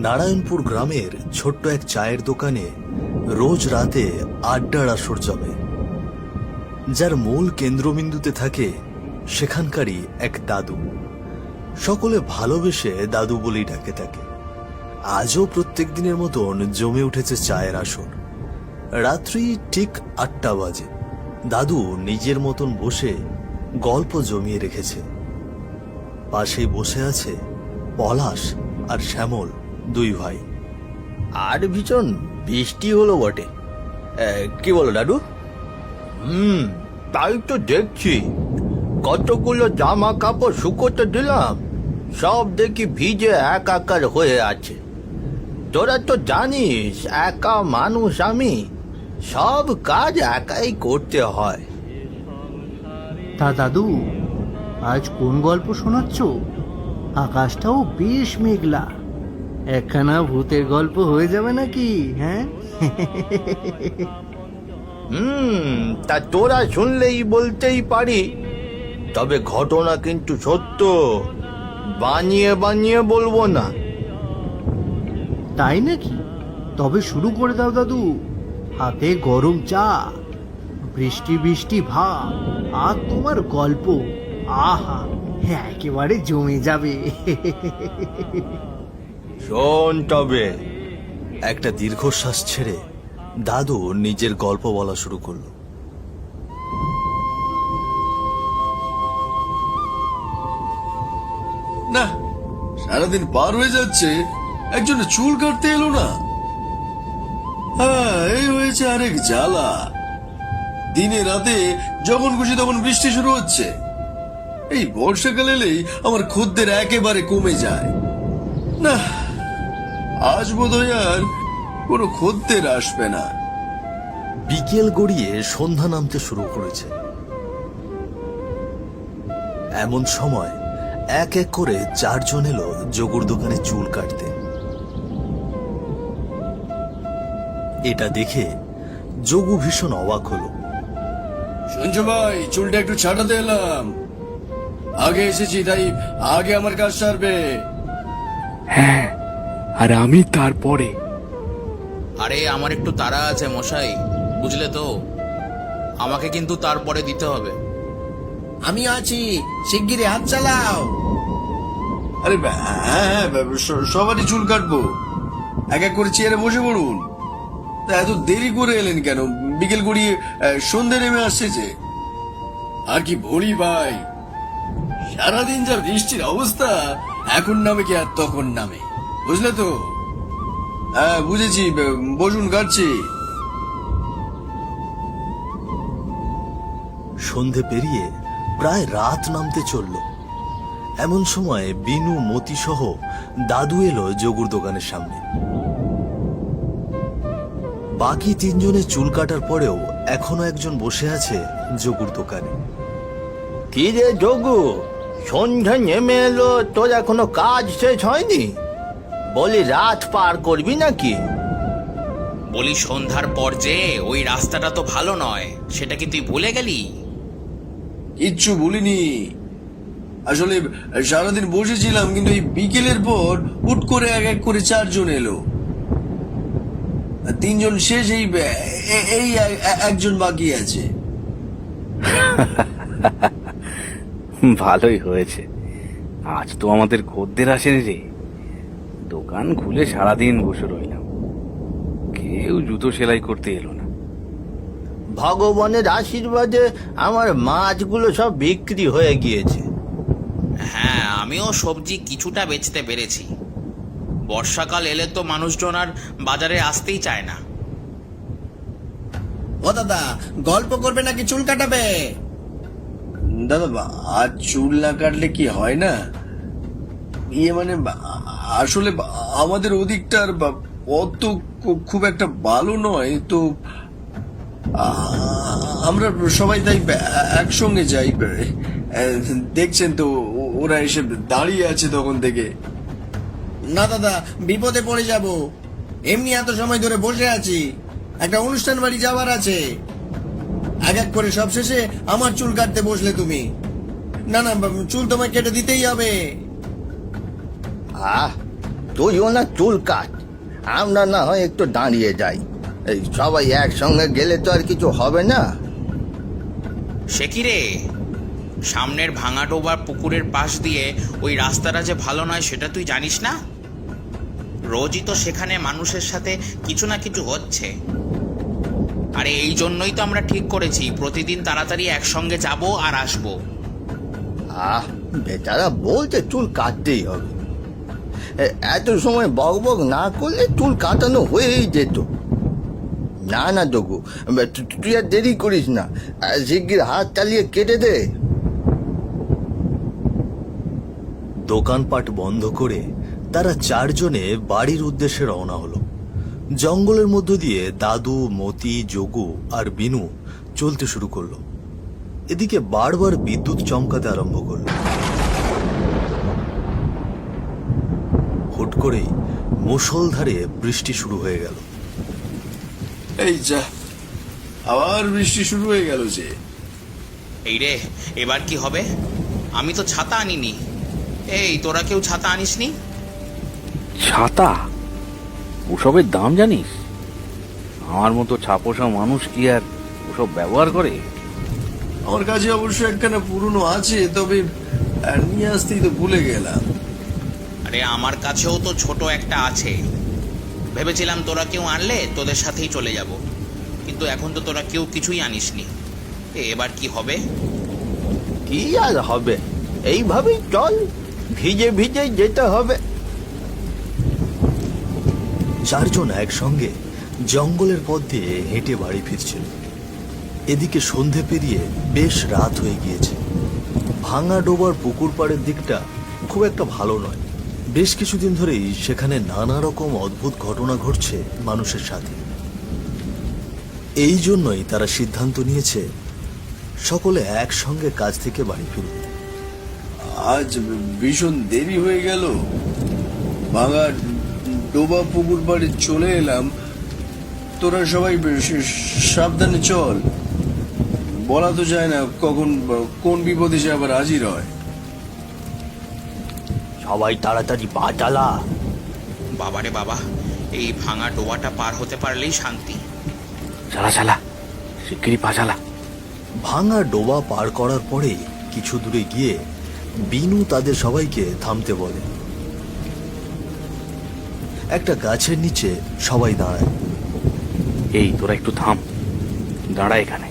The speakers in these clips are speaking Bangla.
নারায়ণপুর গ্রামের ছোট্ট এক চায়ের দোকানে রোজ রাতে আড্ডার আসর জমে। যার মূল কেন্দ্রবিন্দুতে থাকে সেখানকারই এক দাদু। সকলে ভালোবেসে দাদু বলেই ডাকে তাকে। আজও প্রত্যেক দিনের মতন জমে উঠেছে চায়ের আসর। রাত্রি ঠিক ৮টা বাজে। দাদু নিজের মতন বসে গল্প জমিয়ে রেখেছে। পাশেই বসে আছে পলাশ আর শ্যামল, দুই ভাই। আর ভীষণ বৃষ্টি হলো বটে, কি বলো দাদু? তাই তো দেখছি, কতগুলো জামা কাপড় শুকোতে দিলাম, সব দেখি ভিজে একাকার হয়ে আছে। তোরা তো জানিস একা মানুষ আমি, সব কাজ একাই করতে হয়। তা দাদু, আজ কোন গল্প শোনাচ্ছ? আকাশটাও বেশ মেঘলা, একখানা ভূতের গল্প হয়ে যাবে নাকি? হ্যাঁ, তা তোরা শুনলেই বলতেই পারি, তবে ঘটনা কিন্তু সত্য, বানিয়ে বানিয়ে বলবো না। তাই নাকি? তবে শুরু করে দাও দাদু। হাতে গরম চা, বৃষ্টি বৃষ্টি ভাব, আর তোমার গল্প, আহা, একেবারে জমে যাবে। শোন তবে। একটা দীর্ঘশ্বাস ছেড়ে দাদু নিজের গল্প বলা শুরু করলো। না, সারাদিন পার হয়ে যাচ্ছে, একজন চুল কাটতে এলো না। হ্যাঁ, এই হয়েছে আরেক জ্বালা। দিনে রাতে যখন খুশি তখন বৃষ্টি শুরু হচ্ছে। এই বর্ষাকাল এলেই আমার খদ্দের একেবারে কমে যায়। না, আজ বোধহয় আর কোনো খদ্দের আসবে না। বিকেল গড়িয়ে সন্ধ্যা নামতে শুরু করেছে। এমন সময় এক এক করে 4 জন এলো যোগুর দোকানে চুল কাটতে। এটা দেখে যোগু ভীষণ অবাক হলো। শুনছো ভাই, চুলটা একটু ছাটাতে এলাম। আগে এসেছি তাই আগে আমার কাজ সারবে। হ্যাঁ, আর আমি তারপরে। আরে আমার একটু তাড়া আছে মশাই, বুঝলে তো, আমাকে কিন্তু তারপরে দিতে হবে। আমি আছি, শিগগিরই হাত চালাও। আরে হ্যাঁ, সবারই চুল কাটবো। এক এক করে চেয়ারে বসে পড়ুন। তা এত দেরি করে এলেন কেন? বিকেল গড়িয়ে সন্ধে নেমে আসছে যে। আর কি বলি ভাই, সারাদিন যা বৃষ্টির অবস্থা, এখন নামে কি আর তখন নামে, বুঝলে তো? হ্যাঁ বুঝেছি, বসুন, কাটছি। সন্ধে পেরিয়ে প্রায় রাত নামতে চলল। এমন সময় বিনু, মতি সহ দাদু এলো যোগুর দোকানের সামনে। বাকি 3 জনের চুল কাটার পরেও এখনো একজন বসে আছে যোগুর দোকানে। কি রে যোগু, সন্ধ্যা নেমে এলো, তোর এখনো কাজ শেষ হয়নি? বলি রাত পার করবি নাকি? বলি সন্ধ্যার পর যে ওই রাস্তাটা তো ভালো নয়, সেটা কি তুই ভুলে গেলি? কিচ্ছু ভুলিনি। আসলে সারাদিন বসেছিলাম, কিন্তু এই বিকেলের পর হুট করে এক এক করে 4 জন এলো। 3 জন শেষ, এই একজন বাকি আছে। ভালোই হয়েছে, আজ তো আমাদের খদ্দের আসেনি রে। দোকান খুলে সারাদিন বসে রইলাম, কেউ জুতো সেলাই করতে এলো না। ভগবানের আশীর্বাদে আমার মাছগুলো সব বিক্রি হয়ে গিয়েছে। হ্যাঁ, আমিও সবজি কিছুটা বেচতে পেরেছি। বর্ষাকাল এলে তো মানুষজন আর বাজারে আসতেই চায় না। ও দাদা, গল্প করবে নাকি চুল কাটাবে? দাদা, আজ চুল না কাটলে কি হয় না? মানে আসলে আমাদের ওদিকটার পথ তো খুব একটা ভালো নয় তো, আমরা সবাই তাই একসঙ্গে যাই। দেখছেন তো, ওরা এসে দাঁড়িয়ে আছে তখন থেকে। না দাদা, বিপদে পড়ে যাব। এমনি এত সময় ধরে বসে আছি, একটা অনুষ্ঠান বাড়ি যাওয়ার আছে। এক এক করে সব শেষে আমার চুল কাটতে বসলে তুমি। না না, চুল তোমায় কেটে দিতেই হবে। তুইও না চুল কাট, আমরা না হয় একটু দাঁড়িয়ে যাই। এই সবাই একসঙ্গে গেলে তো আর কিছু হবে না। সে কি রে, সামনের ভাঙা ডোবার পুকুরের পাশ দিয়ে ওই রাস্তাটা যে ভালো নয় সেটা তুই জানিস না? রোজই তো সেখানে মানুষের সাথে কিছু না কিছু হচ্ছে। আরে এই জন্যই তো আমরা ঠিক করেছি প্রতিদিন তাড়াতাড়ি একসঙ্গে যাব আর আসবো। আহ, বেচারা বলছে চুল কাটতেই হবে। এত সময় বক বক না করলে চুল কাটানো হয়েই যেত। না না যোগু, তুই আর দেরি করিস না, শিগগির হাত চালিয়ে কেটে দে। দোকানপাট বন্ধ করে তারা চারজনে বাড়ির উদ্দেশ্যে রওনা হলো। জঙ্গলের মধ্য দিয়ে দাদু, মতি, যোগু আর বিনু চলতে শুরু করলো। এদিকে বারবার বিদ্যুৎ চমকাতে আরম্ভ করলো। হুট করেই মুষলধারে বৃষ্টি শুরু হয়ে গেল। এই যা, আবার বৃষ্টি শুরু হয়ে গেল যে। এই রে, এবার কি হবে? আমি তো ছাতা আনিনি। এই তোরা কেউ ছাতা আনিসনি? ছাতা? ওসবের দাম জানিস? আমার মতো ছাপোষা মানুষ কি আর ওসব ব্যবহার করে? আমার কাছে অবশ্য একখানা পুরনো আছে, তবে নিয়ে আসতেই তো ভুলে গেলাম। আরে আমার কাছেও তো ছোট একটা আছে। ভেবেছিলাম তোরা কেউ আনলে তোদের সাথেই চলে যাব, কিন্তু এখন তো তোরা কেউ কিছুই আনিসনি। এবার কি হবে? কি আর হবে, এইভাবেই চল, ভিজে ভিজে যেতে হবে। চারজন একসঙ্গে জঙ্গলের পথ দিয়ে হেঁটে বাড়ি ফিরছিল। এদিকে সন্ধে পেরিয়ে বেশ রাত হয়ে গিয়েছে। ভাঙা ডোবার পুকুর পাড়ের দিকটা খুব একটা ভালো নয়। বেশ কিছুদিন ধরেই সেখানে নানা রকম অদ্ভুত ঘটনা ঘটছে মানুষের সাথে। এই জন্যই তারা সিদ্ধান্ত নিয়েছে সকলে একসঙ্গে কাজ থেকে বাড়ি ফিরবে। আজ ভীষণ দেরি হয়ে গেল। ভাঙা ডোবা পুকুর বাড়ি চলে এলাম। তোরা সবাই সাবধানে চল, বলা তো যায় না কখন কোন বিপদ এসে আবার হাজির হয়। সবাই তাড়াতাড়ি পা চালা। বাবারে বাবা, এই ভাঙা ডোবাটা পার হতে পারলেই শান্তি। চালা চালা, শিগগিরই পা চালা। ভাঙা ডোবা পার করার পরে কিছু দূরে গিয়ে বিনু তাদের সবাইকে থামতে বলে। একটা গাছের নিচে সবাই দাঁড়ায়। এই তোরা একটু থাম, দাঁড়া এখানে।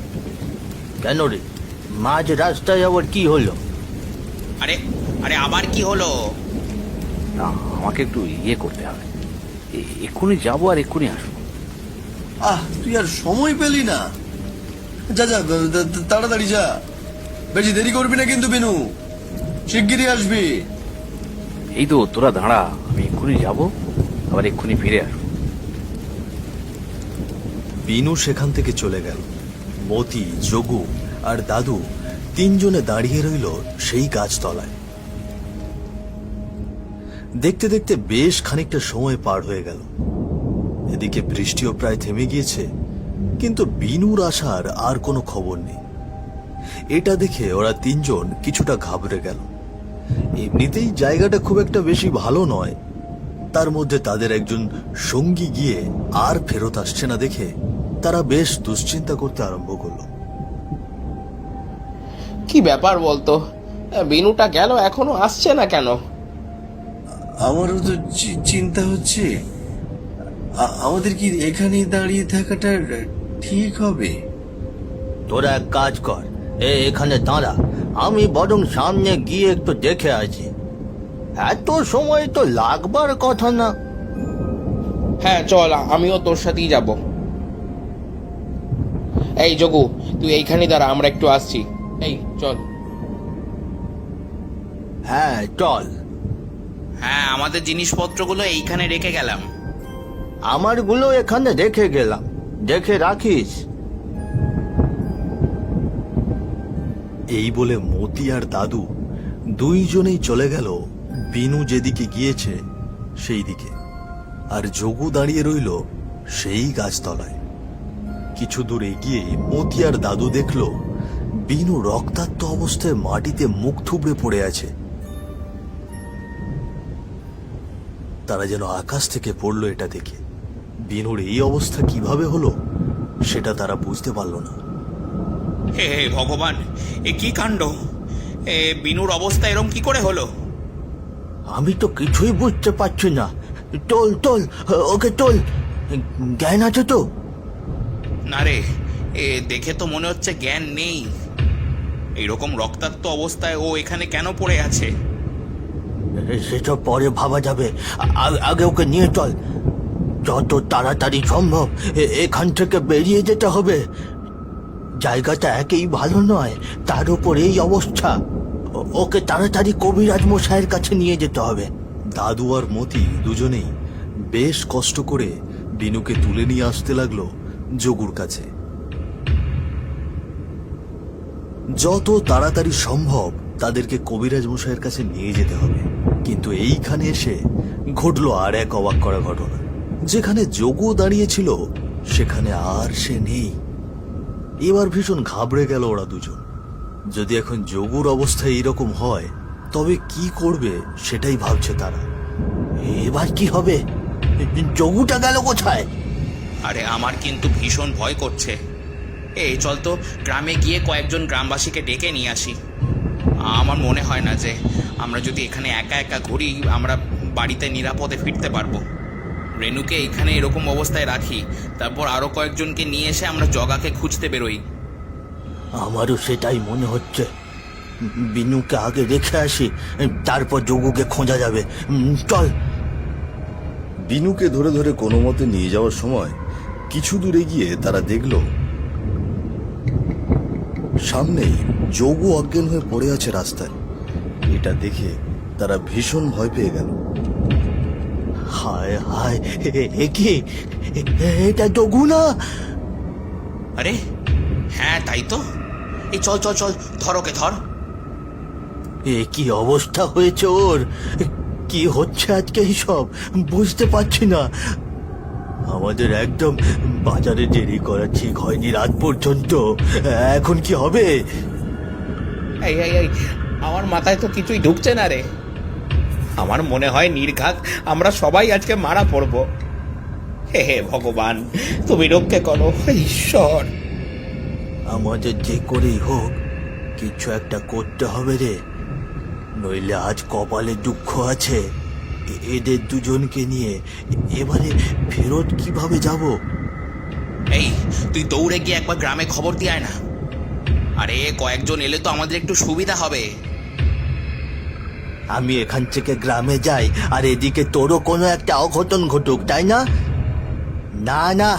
কেন রে, মাঝ রাস্তায় আবার কি হলো? আরে আরে আবার কি হলো? না, আমাকে একটু ইয়ে করতে হবে। এক্ষুনি যাবো আর এক্ষুনি আসবো। তুই আর সময় পেলি না? যা যা, তাড়াতাড়ি যা, বেশি দেরি করবি না কিন্তু বিনু, শিগগিরই আসবি। এই তো তোরা দাঁড়া, আমি এক্ষুনি যাবো, আবার এক্ষুনি ফিরে আসবো। বিনু সেখান থেকে চলে গেল। মতি, যোগু আর দাদু তিনজনে দাঁড়িয়ে রইল সেই গাছতলায়। দেখতে দেখতে বেশ খানিকটা সময় পার হয়ে গেল। এদিকে বৃষ্টিও প্রায় থেমে গিয়েছে, কিন্তু বিনুর আসার আর কোনো খবর নেই। এটা দেখে ওরা তিনজন কিছুটা ঘাবড়ে গেল। এমনিতেই জায়গাটা খুব একটা বেশি ভালো নয়, তার মধ্যে তাদের একজন সঙ্গী গিয়ে আর ফেরত আসছে না দেখে তারা বেশ দুশ্চিন্তা করতে আরম্ভ করলো। কি ব্যাপার বলতো, বিনুটা গেল এখনো আসছে না কেন? আমারও তো চিন্তা হচ্ছে, আমাদের কি এখানেই দাঁড়িয়ে থাকাটা ঠিক হবে? তোরা এক কাজ কর, এখানে দাঁড়া, আমি বরং সামনে গিয়ে একটু দেখে আসি। এত সময় তো লাগবার কথা না। হ্যাঁ চল, আমিও তোর সাথেই যাব। এই যোগু, তুই এইখানে দাঁড়া, আমরা একটু আসছি। এই চল। হ্যাঁ চল। হ্যাঁ, আমাদের জিনিসপত্রগুলো এইখানে রেখে গেলাম। আমারগুলো এখানে রেখে গেলাম, দেখে রাখিস। এই বলে মতি আর দাদু দুইজনেই চলে গেল বিনু যেদিকে গিয়েছে সেই দিকে, আর যোগু দাঁড়িয়ে রইল সেই গাছতলায়। কিছু দূর এগিয়ে মতি আর দাদু দেখল বিনু রক্তাক্ত অবস্থায় মাটিতে মুখ থুবড়ে পড়ে আছে। তারা যেন আকাশ থেকে পড়লো এটা দেখে। বিনুর এই অবস্থা কিভাবে হলো সেটা তারা বুঝতে পারল না। হে হে ভগবান, এ কি কাণ্ড! এ বিনুর অবস্থা এরম কি করে হলো? আমি তো কিছুই বুঝতে পারছি না। তোল তোল, ওকে তোল। জ্ঞান আছে তো? না রে, এ দেখে তো মনে হচ্ছে জ্ঞান নেই। এইরকম রক্তাক্ত অবস্থায় ও এখানে কেন পড়ে আছে? সেসব পরে ভাবা যাবে। আগে ওকে নিয়ে চল, যত তাড়াতাড়ি সম্ভব এখান থেকে বেরিয়ে যেতে হবে। জায়গাটা একেই ভালো নয়, তার উপর এই অবস্থা। ওকে তাড়াতাড়ি কবিরাজ মশাইয়ের কাছে নিয়ে যেতে হবে। দাদু আর মতি দুজনেই বেশ কষ্ট করে বিনুকে তুলে নিয়ে আসতে লাগলো যোগুর কাছে। যত তাড়াতাড়ি সম্ভব তাদেরকে কবিরাজ মশাইয়ের কাছে নিয়ে যেতে হবে। কিন্তু এইখানে এসে ঘটলো আর এক অবাক করা ঘটনা। যেখানে যোগু দাঁড়িয়েছিল সেখানে আর সে নেই। এবার ভীষণ ঘাবড়ে গেল ওরা দুজন। যদি এখন যোগুর অবস্থা এইরকম হয় তবে কি করবে সেটাই ভাবছে তারা। এবার কি হবে? যোগুটা গেল কোথায়? আরে আমার কিন্তু ভীষণ ভয় করছে। এই চল তো গ্রামে গিয়ে কয়েকজন গ্রামবাসীকে ডেকে নিয়ে আসি। আমার মনে হয় না যে আমরা যদি এখানে একা একা ঘুরি আমরা বাড়িতে নিরাপদে ফিরতে পারবো। রেনুকে এখানে এরকম অবস্থায় রাখি, তারপর আরো কয়েকজনকে নিয়ে এসে আমরা জগাকে খুঁজতে বেরোই। আমারও সেটাই মনে হচ্ছে। বিনুকে আগে রেখে আসি, তারপর যোগুকে খোঁজা যাবে। চল। বিনুকে ধরে ধরে কোনো মতে নিয়ে যাওয়ার সময় কিছু দূরে গিয়ে তারা দেখল সামনেই যোগু অজ্ঞান হয়ে পড়ে আছে রাস্তায়। এটা দেখে তারা ভীষণ ভয় পেয়ে গেল। হায় হায়, এ কি? এটা যোগু না? আরে হ্যাঁ, তাই তো। এই চল চল চল, ধর ওকে, ধর। এ কি অবস্থা হয়েছে ওর? কি হচ্ছে আজকে এইসব বুঝতে পারছি না। আমাদের একদম বাজারে দেরি করা ঠিক হয়নি রাত পর্যন্ত। এখন কি হবে? এই এই এই, আমার মাথায় তো কিছুই ঢুকছে না রে। আমার মনে হয় নির্ঘাত আমরা সবাই আজকে মারা পড়ব। হে হে ভগবান, তুমি রক্ষে করো ঈশ্বর। আমাদের যে করেই হোক কিছু একটা করতে হবে রে, নইলে আজ কপালে দুঃখ আছে। এদের দুজনকে নিয়ে এবারে ফেরত কিভাবে যাব? এই তুই দৌড়ে গিয়ে একবার গ্রামে খবর দিয়ে আয় না। আরে কয়েকজন এলে তো আমাদের একটু সুবিধা হবে। আমি এখান থেকে গ্রামে যাই আর এদিকে তোরও কোনো একটা অঘটন ঘটুক, তাই না? না না,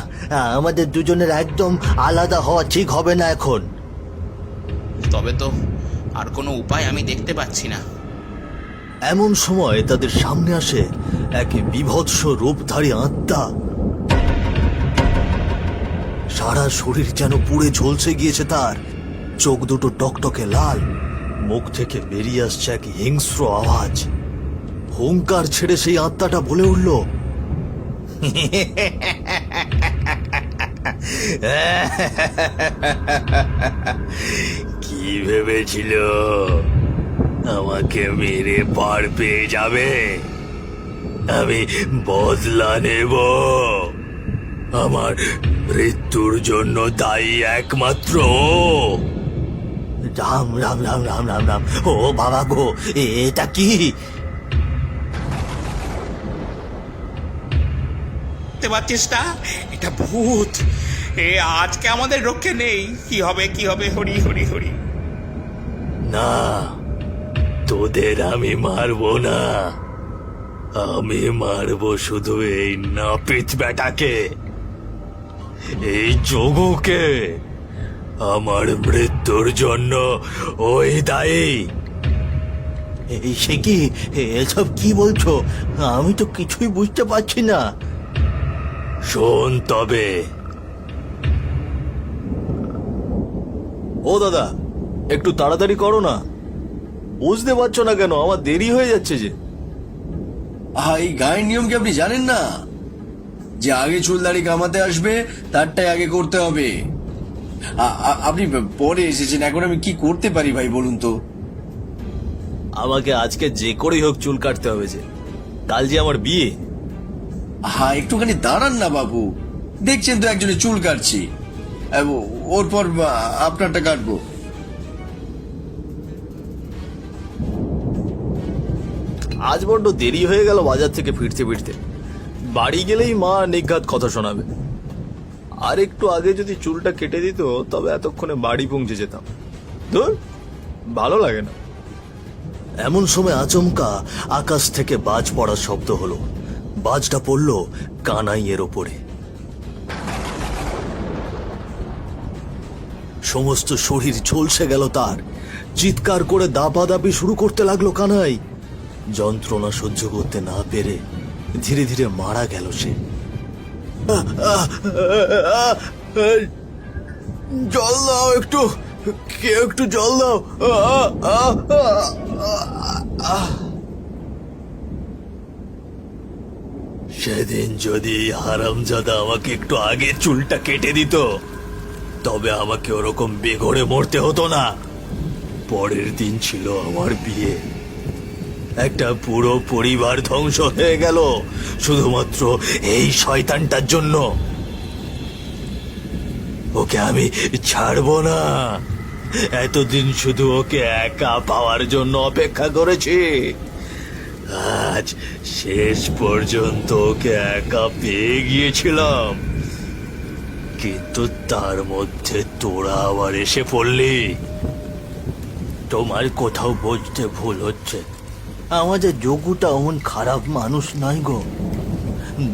আমাদের দুজনের একদম আলাদা হওয়া ঠিক হবে না এখন। তবে তো আর কোনো উপায় আমি দেখতে পাচ্ছি না। এমন সময় তাদের সামনে আসে এক বীভৎস রূপধারী আত্মা। সারা শরীর যেন পুড়ে ঝলসে গিয়েছে তার, চোখ দুটো টকটকে লাল, মুখ থেকে বেরিয়ে আসছে এক হিংস্র আওয়াজ। হুঙ্কার ছেড়ে সেই আত্মাটা বলে উঠল, কি ভেবেছিল আমাকে মেরে পার পেয়ে যাবে? আমি বদলা নেব। আমার মৃত্যুর জন্য দায়ী একমাত্র রাম রাম রাম রাম রাম রাম। ও বাবা গো, এটা কি? দেখতে পাচ্ছিস না, এটা ভূত। এ আজকে আমাদের রক্ষে নেই। কি হবে কি হবে, হরি হরি হরি। না, তোদের আমি মারবো না। আমি মারবো শুধু এই নাপিত বেটাকে, এই যোগুকে। আমার মৃত্যুর জন্য ওই দায়ী। সে কি? এসব কি বলছো? আমি তো কিছুই বুঝতে পারছি না। শোন তবে। ও দাদা, একটু তাড়াতাড়ি করো না। বুঝতে পারছো না কেন? আমার দেরি হয়ে যাচ্ছে যে। এই গায়ের নিয়ম কি আপনি জানেন না? যে আগে চুলদাড়ি কামাতে আসবে তারটাই আগে করতে হবে। আপনি পরে এসেছেন, এখন আমি কি করতে পারি ভাই বলুন তো? আমাকে আজকে যে করেই হোক চুল কাটতে হবে যে। কাল যে আমার বিয়ে। হ্যাঁ, একটুখানি দাঁড়ান না বাবু, দেখছেন তো একজনের চুল কাটছি, ওর পর আপনারটা কাটবো। আজ বড্ড দেরি হয়ে গেল বাজার থেকে ফিরতে ফিরতে। বাড়ি গেলেই মা নিঘাত কথা শোনাবে। আর একটু আগে যদি চুলটা কেটে দিত তবে এতক্ষণে বাড়ি পৌঁছে যেতাম। ধুর, ভালো লাগে না। এমন সময় আচমকা আকাশ থেকে বাজ পড়ার শব্দ হলো। বাজটা পড়ল কানাইয়ের ওপরে। সমস্ত শরীর ঝলসে গেল তার। চিৎকার করে দাপাদাপি শুরু করতে লাগলো কানাই। যন্ত্রণা সহ্য করতে না পেরে ধীরে ধীরে মারা গেল সে। জল দাও একটু, কেউ একটু জল দাও। সেদিন যদি হারামজাদা আমাকে একটু আগে চুলটা কেটে দিত তবে আমাকে ওরকম বেঘরে মরতে হতো না। পরের দিন ছিল আমার বিয়ে। একটা পুরো পরিবার ধ্বংস হয়ে গেল শুধুমাত্র এই শয়তানটার জন্য। ওকে আমি ছাড়বো না। এতদিন শুধু ওকে একা পাওয়ার জন্য অপেক্ষা করেছি। আজ শেষ পর্যন্ত ওকে একা পেয়ে গিয়েছিলাম, কিন্তু তার মধ্যে তোরা আবার এসে পড়লি। তোমার কোথাও বুঝতে ভুল হচ্ছে। আমাদের যোগুটা এমন খারাপ মানুষ নয় গো।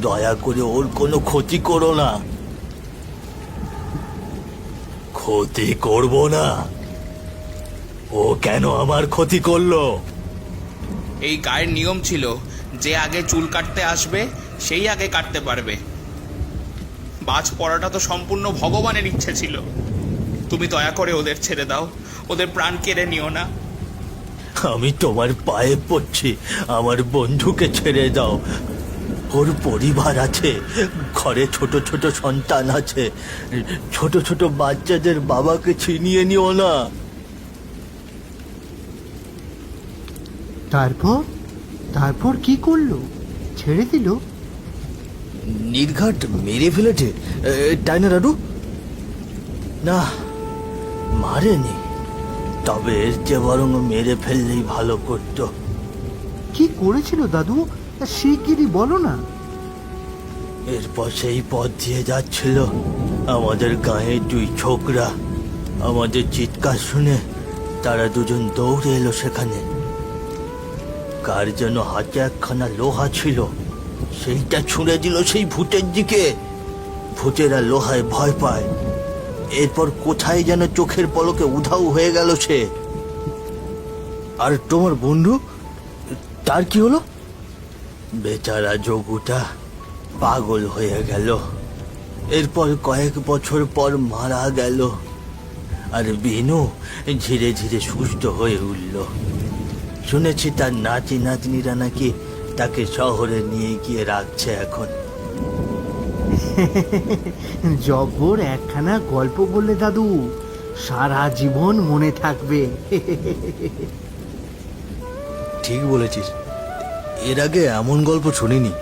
দয়া করে ওর কোনো ক্ষতি করো না। ক্ষতি করব না? ও কেন আমার ক্ষতি করলো? এই গায়ের নিয়ম ছিল যে আগে চুল কাটতে আসবে সেই আগে কাটতে পারবে। বাজ পড়াটা তো সম্পূর্ণ ভগবানের ইচ্ছে ছিল। তুমি দয়া করে ওদের ছেড়ে দাও, ওদের প্রাণ কেড়ে নিও না। আমি তোমার পায়ে পড়ছি, আমার বন্ধুকে ছেড়ে দাও। ওর পরিবার আছে, ঘরে ছোট ছোট সন্তান আছে। ছোট ছোট বাচ্চাদের বাবাকে ছিনিয়ে নিও না। তারপর তারপর কি করলো? ছেড়ে দিল? নির্ঘাট মেরে ফেলেছে, তাই না দাদু? না, মারেনি। তবে এর চেয়ে বরং মেরে ফেললেই ভালো করতো। কি করেছিল দাদু? শিগগিরই বলো না। এরপর সেই পথ দিয়ে যাচ্ছিল আমাদের গাঁয়ে দুই ছোকরা। আমাদের চিৎকার শুনে তারা দুজন দৌড়ে এলো সেখানে। কার যেন হাতে একখানা লোহা ছিল, সেইটা ছুঁড়ে দিল সেই ভূতের দিকে। ভূতেরা লোহায় ভয় পায়। এরপর কোথায় যেন চোখের পলকে উধাও হয়ে গেল সে। আর তোমার বন্ধু, তার কি হলো? বেচারা যোগুটা পাগল হয়ে গেল। এরপর কয়েক বছর পর মারা গেল। আর বিনু ধীরে ধীরে সুস্থ হয়ে উঠল। শুনেছি তার নাতি নাতনিরা নাকি তাকে শহরে নিয়ে গিয়ে রাখছে এখন। জব্বর একখানা গল্প বললে দাদু, সারা জীবন মনে থাকবে। ঠিক বলেছিস, এর আগে এমন গল্প শুনিনি।